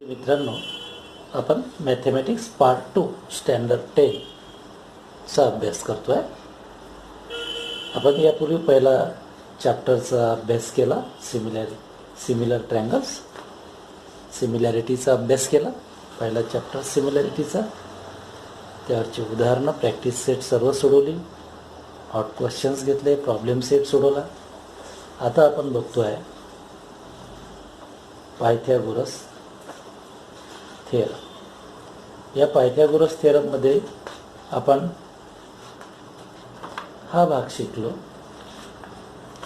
मित्रांनो, आपण mathematics part 2 standard 10 चा अभ्यास करतोय. आपण यापूर्वी पहिला चॅप्टरचा अभ्यास केला, सिमिलर ट्रायंगल्स, सिमिलॅरिटीचा अभ्यास केला. पहिला चॅप्टर सिमिलॅरिटीचा, त्यावरची उदाहरणं, प्रॅक्टिस सेट सर्व सोडवली, हॉट क्वेश्चन्स घेतले, प्रॉब्लेम सेट सोडवला. आता आपण बघतोय पायथागोरस थेरम. या पायथागोरस थेरममध्ये आपण हा भाग शिकलो,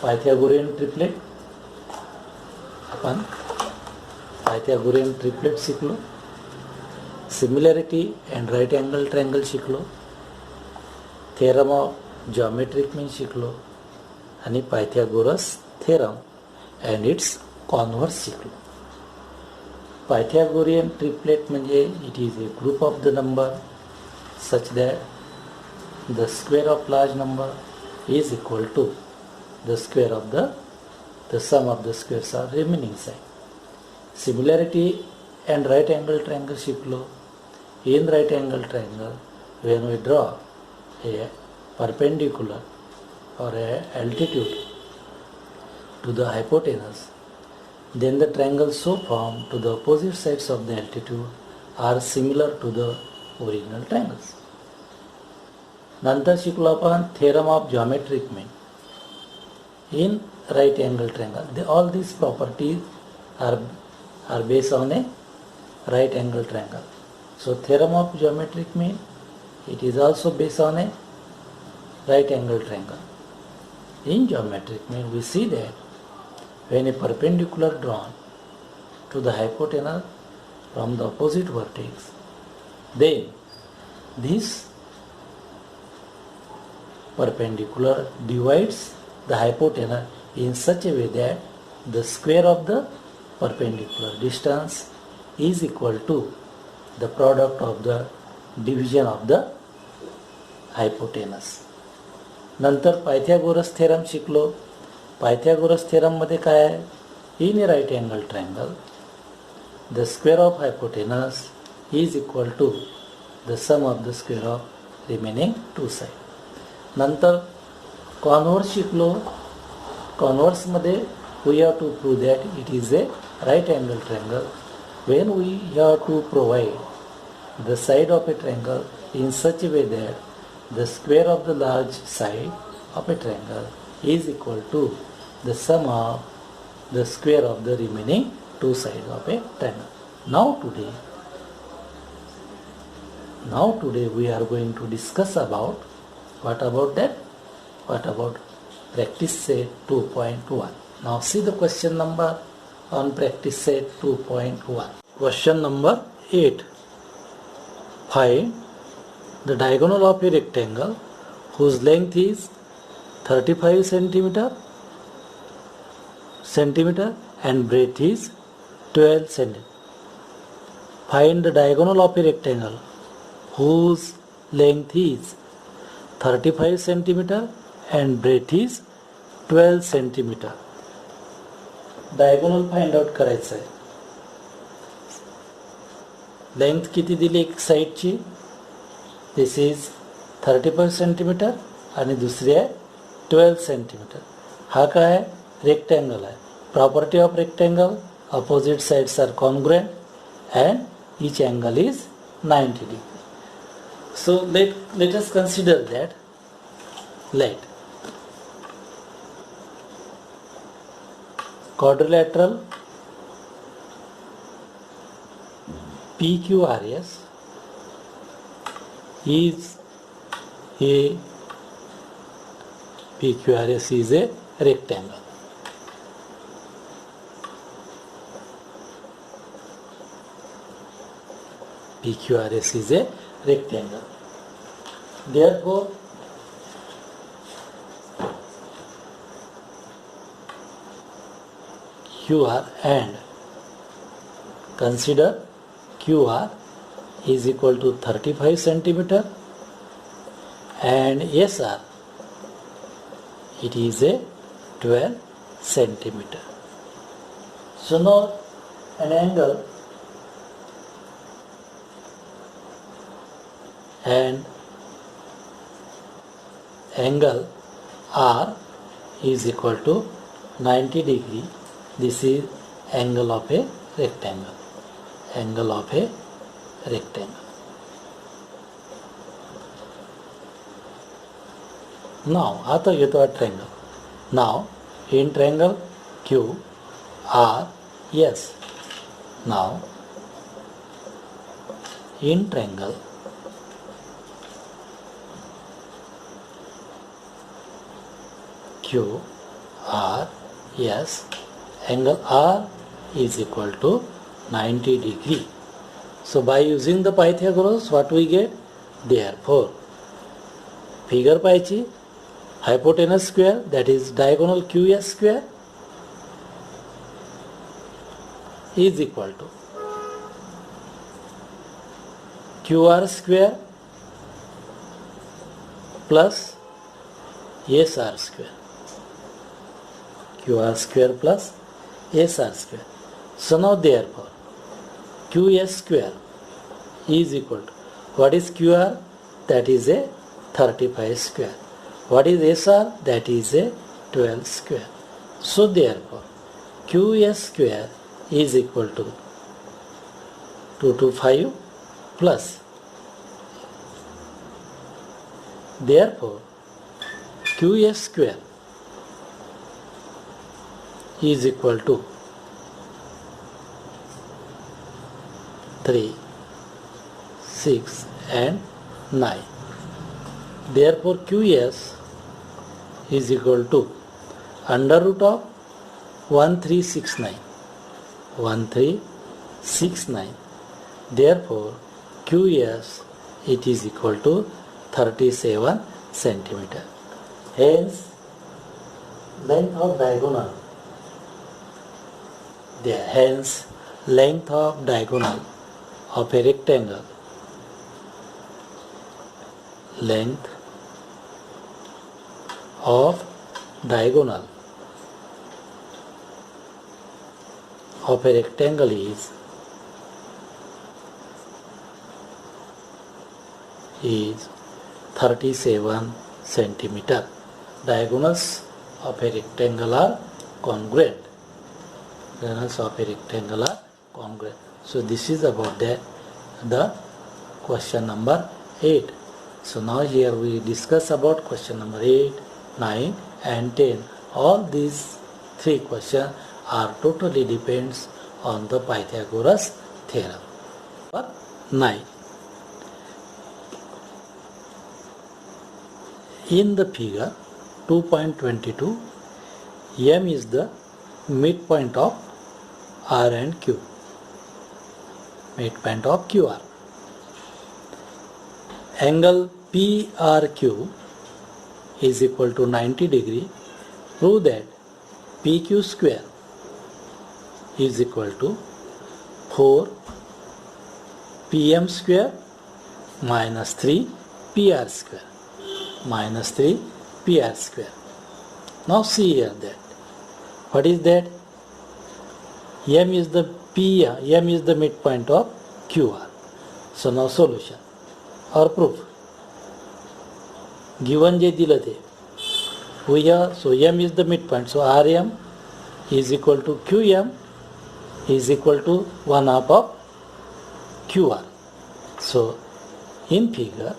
पायथागोरियन ट्रिपलेट. आपण पायथागोरियन ट्रिपलेट शिकलो, similarity and right angle triangle शिकलो, थेरम ऑफ जॉमेट्रिक मीन शिकलो आणि Pythagoras theorem and its converse शिकलो. पायथागोरियन ट्रिपलेट म्हणजे it is a group of the number such that the square of large number is equal to the square of the sum of the squares of remaining side. Similarity and right angle triangle शिकलो. In right angle triangle, when we draw a perpendicular or a altitude to the hypotenuse, then the triangles so formed to the opposite sides of the altitude are similar to the original triangles. नंतर शिकलो आपण theorem of geometric mean. In right angle triangle, all these properties are based on a right angle triangle. So theorem of geometric mean, it is also based on a right angle triangle. In geometric mean, we see that when a perpendicular drawn to the hypotenuse from the opposite vertex, then this perpendicular divides the hypotenuse in such a way that the square of the perpendicular distance is equal to the product of the division of the hypotenuse. नंतर Pythagoras theorem शिकलो. Pythagoras थेरममध्ये काय आहे? In a right angle triangle the square of hypotenuse is equal to the sum of the square of remaining two side. नंतर converse शिकलो. कॉन्व्हर्समध्ये we have to prove that it is a right angle triangle when we have to provide the side of a triangle in such a way that the square of the large side of a triangle is equal to the sum of the square of the remaining two sides of a triangle. Now today we are going to discuss about what about practice set 2.1. Now see the question number on practice set 2.1. Question number 8. Find the diagonal of a rectangle whose length is 35 centimeter and breadth is 12 centimeter. Find the diagonal of a rectangle whose length is 35 centimeter and breadth is 12 centimeter. Diagonal find out करायचं आहे. Length किती दिली एक साईडची? This is 35 centimetre आणि दुसरी आहे 12 centimetre. हा काय? रेक्टँगल आहे. Property of rectangle, opposite sides are congruent and each angle is 90 degree. So let us consider that let quadrilateral PQRS is a rectangle. PQRS is a rectangle. Therefore, QR and consider QR is equal to 35 centimeter and SR it is a 12 centimeter. So now an angle and angle R is equal to 90 degree. This is angle of a rectangle. Angle of a rectangle. Now आता घेतो triangle. Now in triangle Q R S. Now in triangle Q R S, angle R is equal to 90 degree. So by using the Pythagoras, what we get? Therefore, figure पाहिजे, hypotenuse square, that is diagonal QS square, is equal to QR square plus SR square. QR square plus SR square. So now therefore QS square is equal to, what is QR? That is a 35 square. What is SR? That is a 12 square. So therefore QS square is equal to 225 plus, therefore QS square is equal to 3, 6 and 9. Therefore QS is equal to under root of 1369. 1369. Therefore QS it is equal to 37 centimeter. Hence length of diagonal. Hence length of diagonal of a rectangle. Length of diagonal of a rectangle is 37 centimeter. Diagonals of a rectangle are congruent. Diagonals of a rectangle are congruent. So this is about the question number 8. So now here we discuss about question number 8, 9 and 10. All these 3 questions are totally depends on the Pythagoras theorem. Number 9. In the figure 2.22, M is the midpoint of R and Q. Midpoint of QR. Angle PRQ is equal to 90 degree. Prove that PQ square is equal to 4 PM square minus 3 PR square. Minus 3 PR square. Now see here that. What is that? M is the M is the midpoint of QR. So now solution or proof. Given जे दिलं ते. So M is the midpoint. So RM is equal to QM is equal to 1 half of QR. So in figure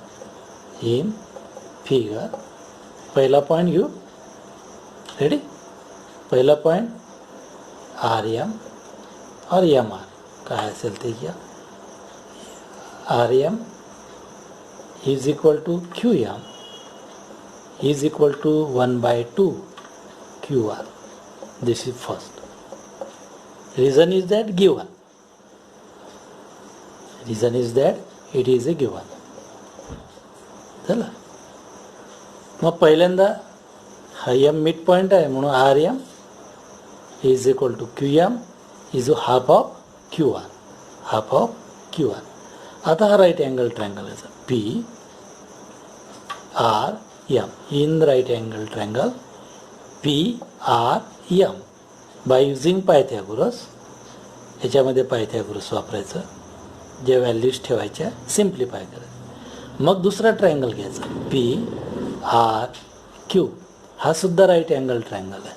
पहिला point घेऊ. Ready. पहिला point RM और MR काय असेल ते घ्या. RM is equal to QM is equal to 1/2 QR. This is first. Reason is that given. Reason is that it is a given. चला. मग पहिल्यांदा हा M मिड पॉइंट आहे म्हणून RM is equal to QM is half of QR. Half of QR. आता हा right angle triangle आहे. PRM. In the right angle triangle PRM by using Pythagoras. याच्यामध्ये Pythagoras वापरायचं. जे व्हॅल्यूज ठेवायच्या सिम्प्लिफाय करायचं. मग दुसरा ट्रायंगल घ्यायचा पी आर क्यू, हा सुद्धा राईट अँगल ट्रायंगल आहे.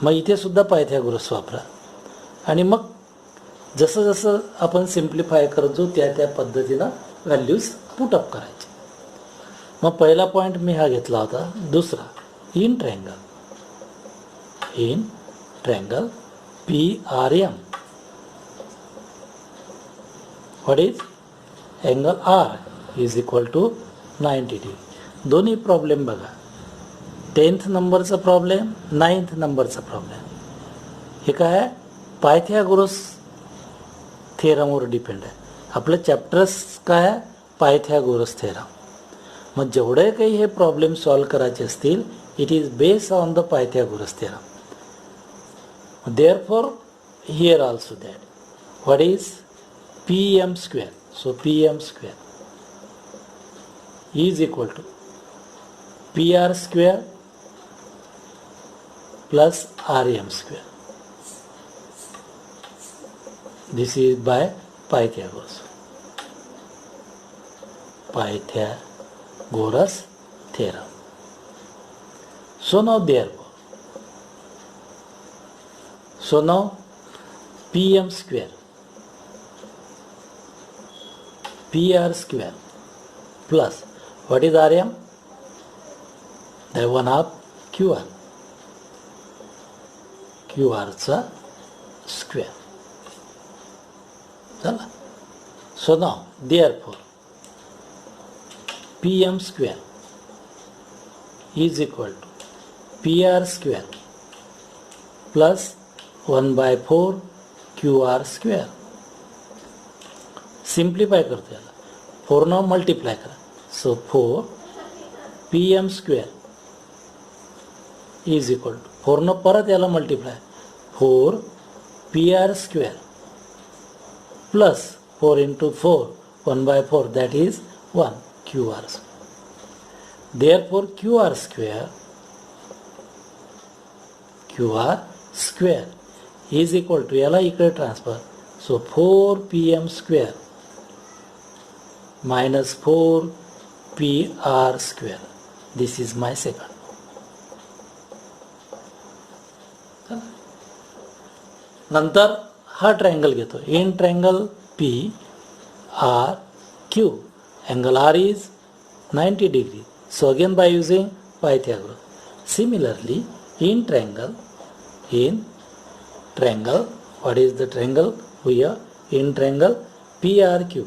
मग इथे सुद्धा पायथागोरस वापरा आणि मग जसं जसं आपण सिम्प्लिफाय करत जाऊ त्या पद्धतीनं व्हॅल्यूज पुटअप करायचे. मग पहिला पॉईंट मी हा घेतला होता. दुसरा in triangle P R M, what is angle R is equal to 90 degree. दोन्ही प्रॉब्लेम बघा, 10th नंबरचा प्रॉब्लेम, 9th नंबरचा प्रॉब्लेम. हे काय आहे, पायथागोरस थेरमवर डिपेंड आहे. आपलं चॅप्टर्स काय आहे, पायथागोरस थेरम. मग जेवढे काही हे प्रॉब्लेम सॉल्व करायचे असतील, it is based on the Pythagoras theorem. Therefore, here also that what is pm square? So pm square is equal to pr square plus rm square. This is by Pythagoras theorem. So now pm square, pr square plus what is rm? The 1/2 qr चा square. चला. So now therefore pm square is equal to pr square plus 1/4 QR square. Simplify करतो याला, 4 न multiply करा. So 4 PM square is equal to 4 न परत याला multiply 4 PR square plus 4 into 4 1/4 that is 1 QR square. Therefore QR square is equal to याला इकडे transfer. So 4 PM square minus 4 PR square. This is my second. नंतर हा triangle घेतो. इन triangle P R Q, angle R is 90 degree. So again by using Pythagoras. Similarly in triangle, what is the triangle here? In triangle PRQ,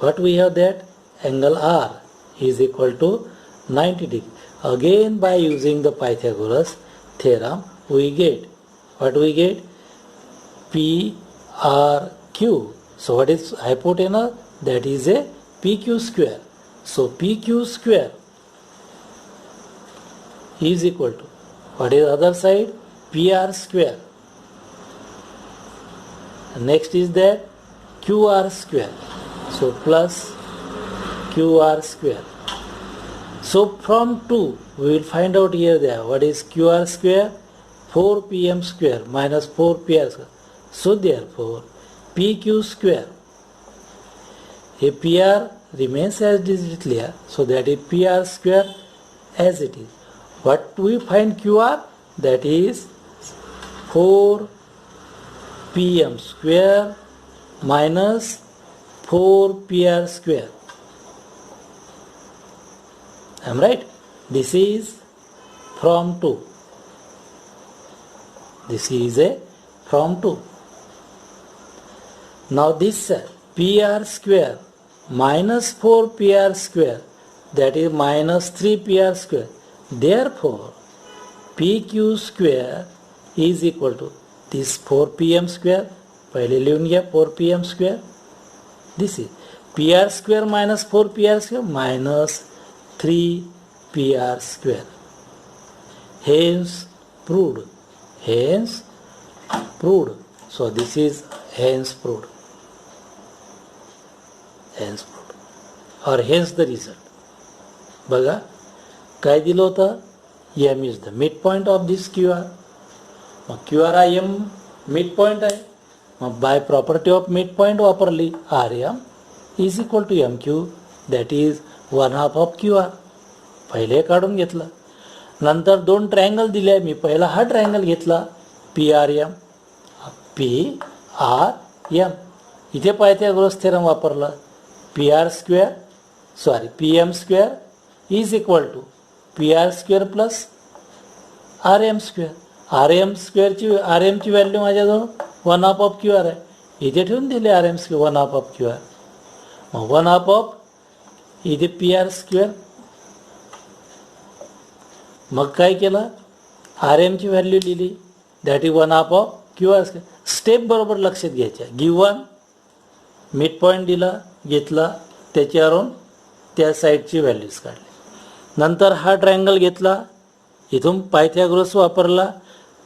what we have, that angle R is equal to 90 degree. Again by using the Pythagoras theorem we get, what we get, PRQ. So what is hypotenuse? That is a PQ square. So PQ square is equal to, what is other side, PR square. Next is that QR square. So plus QR square. So from 2 we will find out here there what is QR square, 4 PM square minus 4 PR square. So therefore PQ square, a PR remains as it is here, so that is PR square as it is. What we find QR, that is 4 PM square minus 4 PR square. Am right? This is from 2. This is a from 2. Now this PR square minus 4 PR square, that is minus 3 PR square. Therefore PQ square is equal to this 4 PM square. पहले लिहून घ्या 4 PM square. This is PR square minus 4 PR square minus 3 PR square. Hence proved. So this is hence proved. Or hence the result. बघा काय दिलं होतं, M is the midpoint of this QR. Mug QR हा M midpoint आहे. मग by property of midpoint वापरली RM. Is equal to M Q that is 1/2 of Q R. पहिले काढून घेतलं. नंतर दोन ट्रायंगल दिले. मी पहिला हा ट्रायंगल घेतला पी आर एम. इथे पायथागोरस थेरम वापरला. P M square is equal to P R square plus R M square. R एमची व्हॅल्यू माझ्याजवळ 1/2 ऑफ क्यू आर आहे. इथे ठेवून दिले R M square 1/2 of Q R. मग 1/2 ऑफ इथे पी आर स्क्वेअर. मग काय केलं, आर एमची व्हॅल्यू लिहिली that is 1/2 of Q R square. Step बरोबर लक्षात घ्यायच्या. गिवन मिड पॉईंट दिला घेतला, त्याच्यावरून त्या साईडची व्हॅल्यूज काढली. नंतर हा ट्रायंगल घेतला, इथून पायथागोरस वापरला.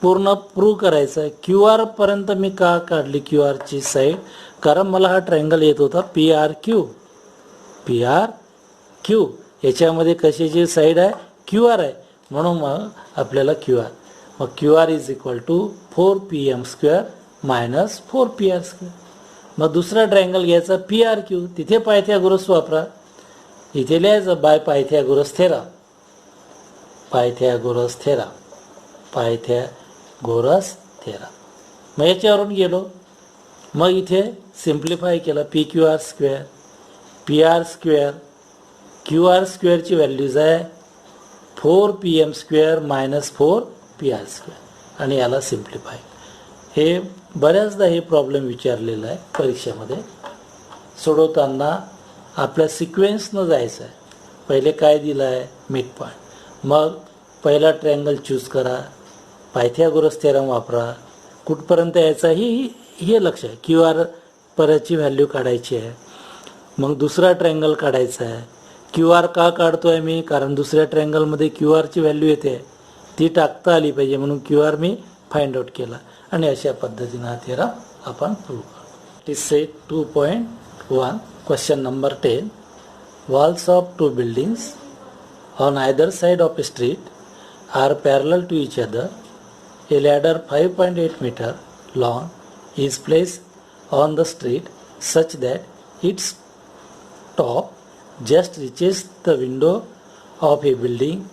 पूर्ण प्रूव्ह करायचं. क्यू आर पर्यंत मी का काढली क्यू आरची साईड, कारण मला हा ट्रायंगल येत होता पी आर क्यू. याच्यामध्ये कशाची साईड आहे, क्यू आर आहे, म्हणून मग आपल्याला क्यू आर. मग Q R is equal to 4pm square minus 4pr square. मग दुसरा ट्रायंगल घ्यायचा पी आर क्यू. तिथे पायथागोरस वापरा. इथे लिहायचं बाय पायथागोरस थेरम. मग याच्यावरून गेलो. मग इथे सिम्प्लिफाय केलं. P Q R square, P R square, Q R स्क्वेअरची व्हॅल्यूज आहे 4pm square minus 4pr square. आणि याला सिम्प्लिफाय. हे बऱ्याचदा हे प्रॉब्लेम विचारलेला आहे परीक्षेमध्ये. सोडवताना आपल्या सिक्वेन्सनं जायचं आहे. पहिले काय दिलं आहे, मिड पॉईंट. मग पहिला ट्रायंगल चूज करा, पायथागोरस थेरम वापरा. कुठपर्यंत यायचा हे लक्ष आहे. क्यू आर पर्यंतची व्हॅल्यू काढायची आहे. मग दुसरा ट्रायंगल काढायचा आहे. क्यू आर का काढतोय मी, कारण दुसऱ्या ट्रायंगलमध्ये क्यू आरची व्हॅल्यू येते, ती टाकता आली पाहिजे, म्हणून Q R me find out केला. आणि अशा पद्धतीनं हा थेरम आपण प्रूव्ह करू. It is set 2.1 question number 10. Walls of two buildings on either side of a street are parallel to each other. A ladder 5.8 meter long is placed on the street such that its top just reaches the window of a building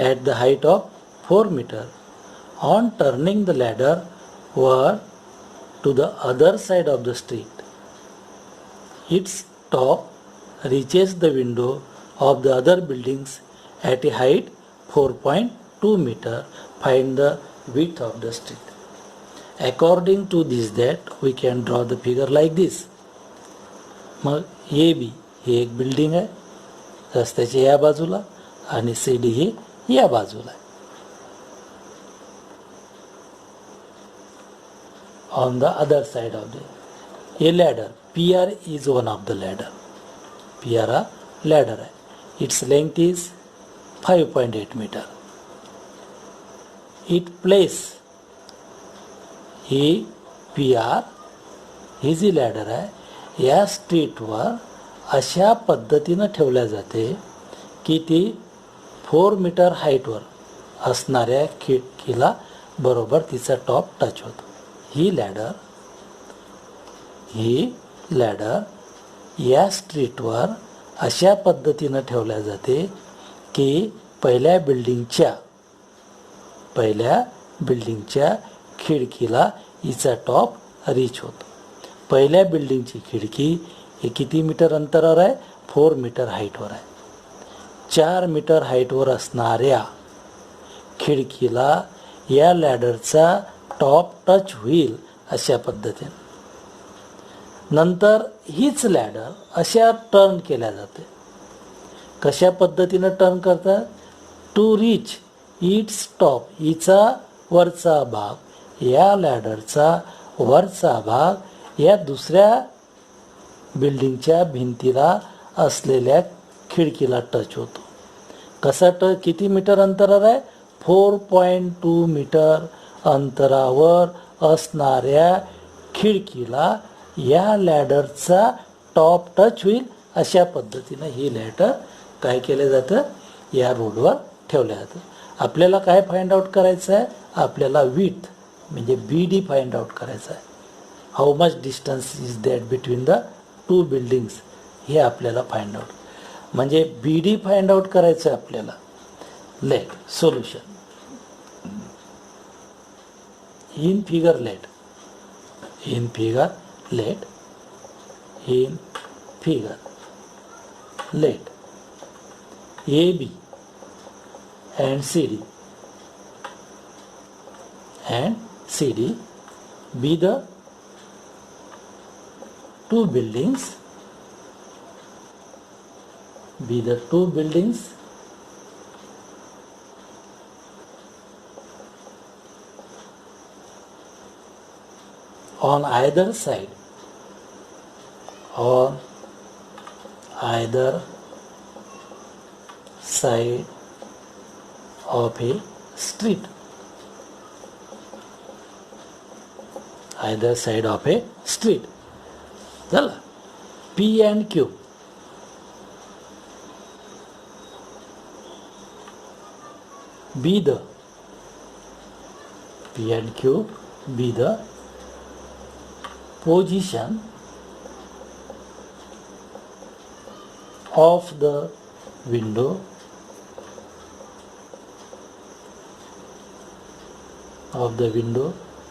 at the height of 4 meter. On turning the ladder over to the other side of the street, its top reaches the window of the other buildings at a height 4.2 meter. Find the width of the street. According to this that we can draw the figure like this. मग A B ही एक building आहे रस्त्याच्या या बाजूला, आणि C D ही या बाजूला आहे. On the other side of a ladder, PR is one of the ladder. PR a ladder है. Its length is 5.8 meter. It place ही PR ही जी लॅडर आहे या स्ट्रीटवर अशा पद्धतीनं ठेवल्या जाते की ती 4 मीटर हाईटवर असणाऱ्या खिडकीला बरोबर तिचा टॉप टच होतो. ही लॅडर या स्ट्रीटवर अशा पद्धतीनं ठेवल्या जाते की पहिल्या बिल्डिंगच्या खिडकीला हिचा टॉप रीच होतो. पहिल्या बिल्डिंगची खिडकी हे किती मीटर अंतरावर आहे, 4 मीटर हाईटवर आहे. 4 मीटर हाईटवर असणाऱ्या खिडकीला या लॅडरचा टॉप टच होईल अशा पद्धतीने. नंतर हीच लॅडर अशा टर्न केल्या जाते. कशा पद्धतीनं टर्न करतात, टू रीच इट्स टॉप, हिचा वरचा भाग, या लॅडरचा वरचा भाग या दुसऱ्या बिल्डिंगच्या भिंतीला असलेल्या खिडकीला टच होतो. कसा किती मीटर अंतरावर आहे, 4.2 मीटर अंतरावर असणाऱ्या खिडकीला या लॅडरचा टॉप टच होईल अशा पद्धतीनं ही लॅडर काय केलं जातं, या रोडवर ठेवलं जातं. आपल्याला काय फाइंड आउट करायचं आहे, आपल्याला विड्थ म्हणजे BD फाइंड आउट करायचं आहे. How much distance is that between the two buildings. हे आपल्याला फाइंड आउट, म्हणजे बी डी फाइंड आउट करायचं आहे आपल्याला. Let solution in figure let in figure let AB and CD be the two buildings on either side of a street. Either side of a street. चला, P and Q be the position of the window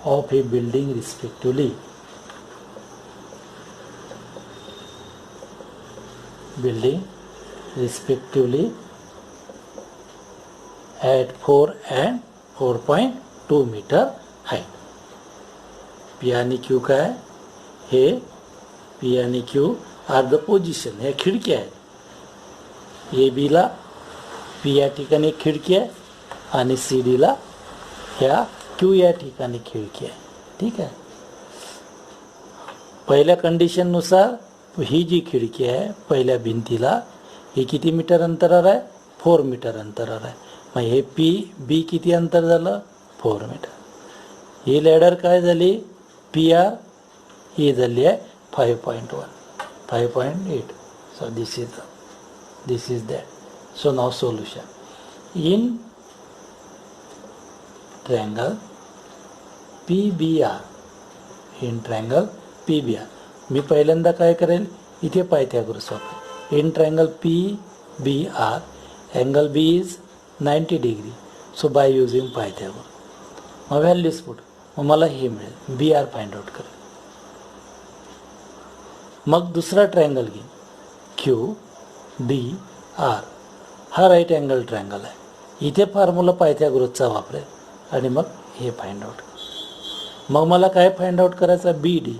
of a building respectively. At 4 and 4.2 meter height. P आणि Q काय? हे P आणि Q are the position. ह्या खिडक्या आहेत. ए बीला P या ठिकाणी एक खिडकी आहे आणि सी डीला ह्या Q या ठिकाणी खिडकी आहे. ठीक आहे. पहिल्या कंडिशननुसार ही जी खिडकी आहे पहिल्या भिंतीला ही किती मीटर अंतरावर आहे? 4 मीटर अंतरावर आहे. मग हे P B किती अंतर झालं? 4 मीटर. ही लॅडर काय झाली? PR ही झाली आहे 5.1 5.8. So this is that. So now solution in triangle PBR. मी पहिल्यांदा काय करेल? इथे पायथागोरस वापरेल. In triangle PBR angle B is 90 degree. So by using Pythagoras मग व्हॅल्यूज पुट, मग मला हे मिळेल. BR फाइंड आउट करेल. मग दुसरा ट्रायंगल घेईन QDR. हा राईट अँगल ट्रायंगल आहे. इथे फॉर्म्युला पायथागोरसचा वापरेल आणि मग हे फाइंड आउट. मग मला काय फाइंड आउट करायचं? BD.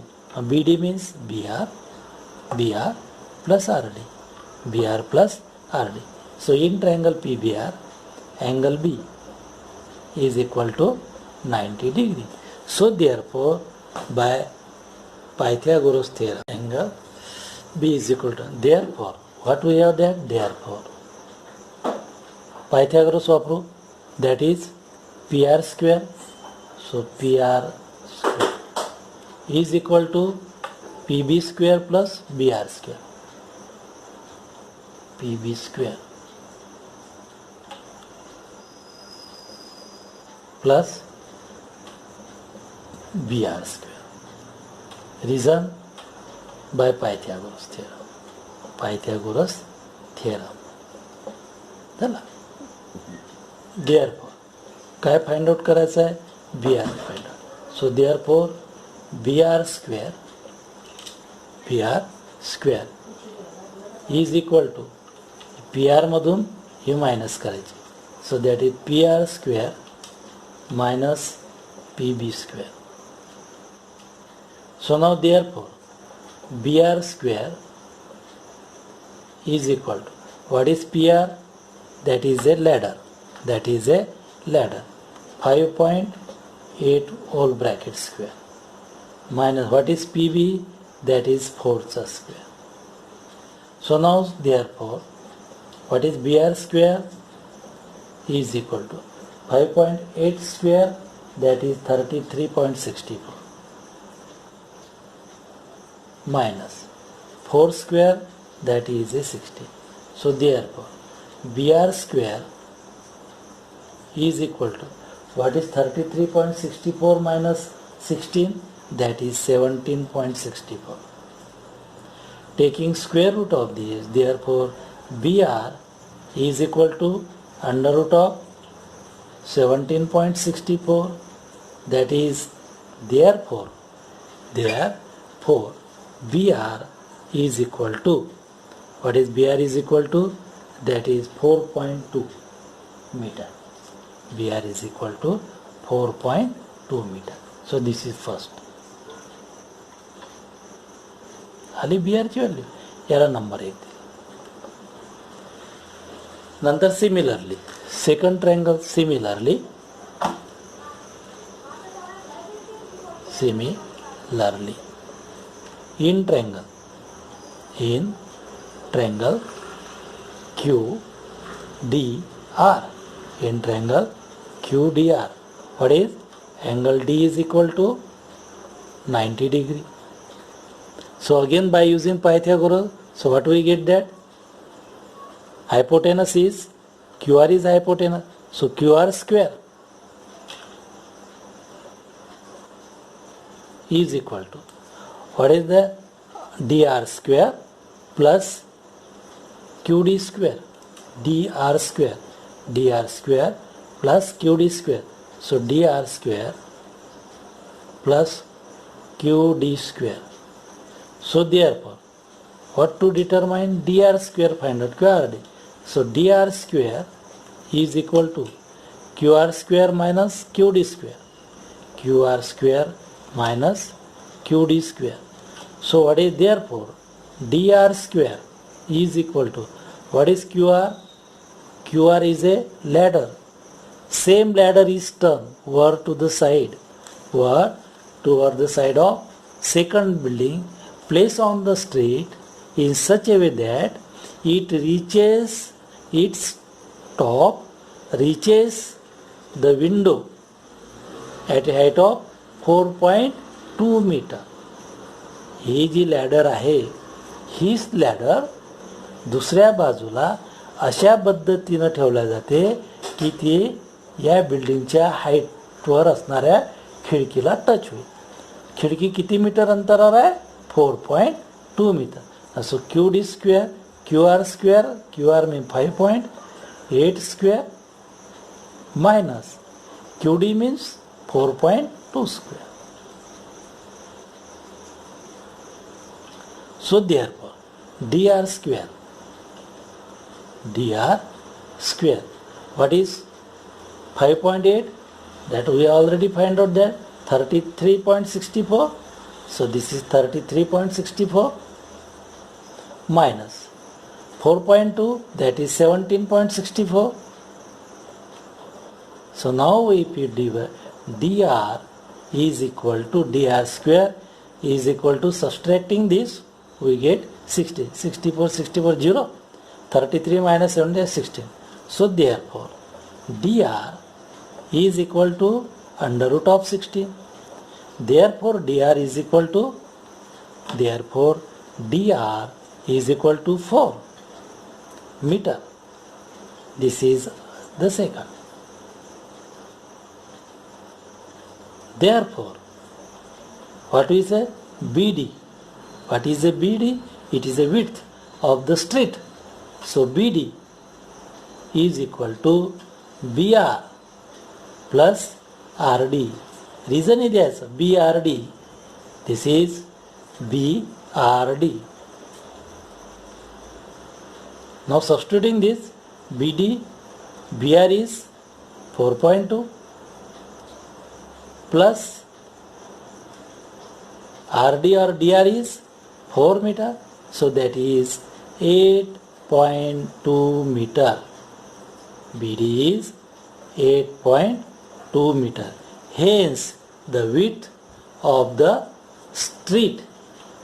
BD means BR plus RD. So in triangle PBR angle B is equal to 90 degree. So therefore by Pythagoras theorem angle B is equal to, therefore what we have that? Therefore Pythagoras वापरू, that is PR square. So PR square is equal to PB square plus BR square. PB square plus BR square. Reason by Pythagoras theorem. चला, therefore काय find out करायचं आहे? BR find out. So therefore BR square is equal to PR मधून हे minus करायचे. So that is PR square minus PB square. So now therefore BR square is equal to, what is PR? That is a ladder. 5.8 whole bracket square minus what is PB? That is 4 square. So now therefore what is BR square is equal to 5.8 square, that is 33.64 minus 4 square, that is a 60. So therefore BR square is equal to, what is 33.64 minus 16? That is 17.64. taking square root of this, therefore BR is equal to under root of 17.64. That is, therefore BR is equal to, what is BR is equal to? That is 4.2 meter. BR is equal to 4.2 meter. So this is first. खाली BR ची value याला number 1 दिला. नंतर similarly second triangle, similarly in triangle QDR, in triangle QDR, what is angle D is equal to 90 degree. So again by using Pythagoras, so what we get, that hypotenuse is, QR is hypotenuse, so QR square is equal to, what is the dr square plus qd square, dr square plus qd square, so dr square plus qd square. So therefore, what to determine? dr square, find out qrd. So dr square is equal to qr square minus qd square, qr square minus qd square. So what is, therefore dr square is equal to, what is qr? qr is a ladder. Same ladder is turned over to the side, toward the side of second building, placed on the street in such a way that it reaches, its top reaches the window at a height of 4.2 meter. ही जी ladder आहे, हीच ladder दुसऱ्या बाजूला अशा पद्धतीनं ठेवल्या जाते की ती या बिल्डिंगच्या हाईटवर असणाऱ्या खिडकीला टच होईल. खिडकी किती मीटर अंतरावर आहे? 4.2 metre. So QD square, QR square, QR mean 5.8 square minus QD means 4.2 square. So therefore dr square, what is 5.8? That we already find out, that 33.64. So this is 33.64 minus 4.2, that is 17.64. So now if you divide, dr is equal to dr square is equal to, subtracting this we get 60, 64, 0, 33 minus 70 is 16. So therefore dr is equal to under root of 16. Therefore dr is equal to 4 meter. This is the second. Therefore, what we say? BD. What is a BD? It is a width of the street. So BD is equal to BR plus RD. Reason is this, BRD. This is BRD. Now substituting this, BD, BR is 4.2 plus RD or DR is 4 meter. So that is 8.2 meter. BD is 8.2 meter. Hence the width of the street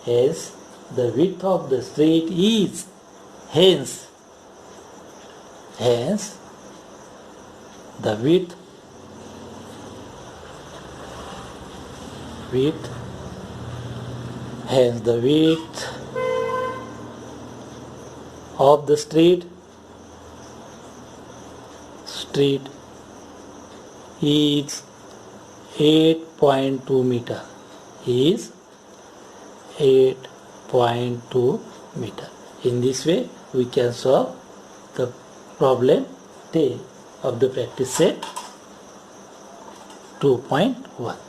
is, the width of the street is, hence the width of the street is 8.2 meter, is 8.2 meter. In this way we can solve the problem day of the practice set 2.1.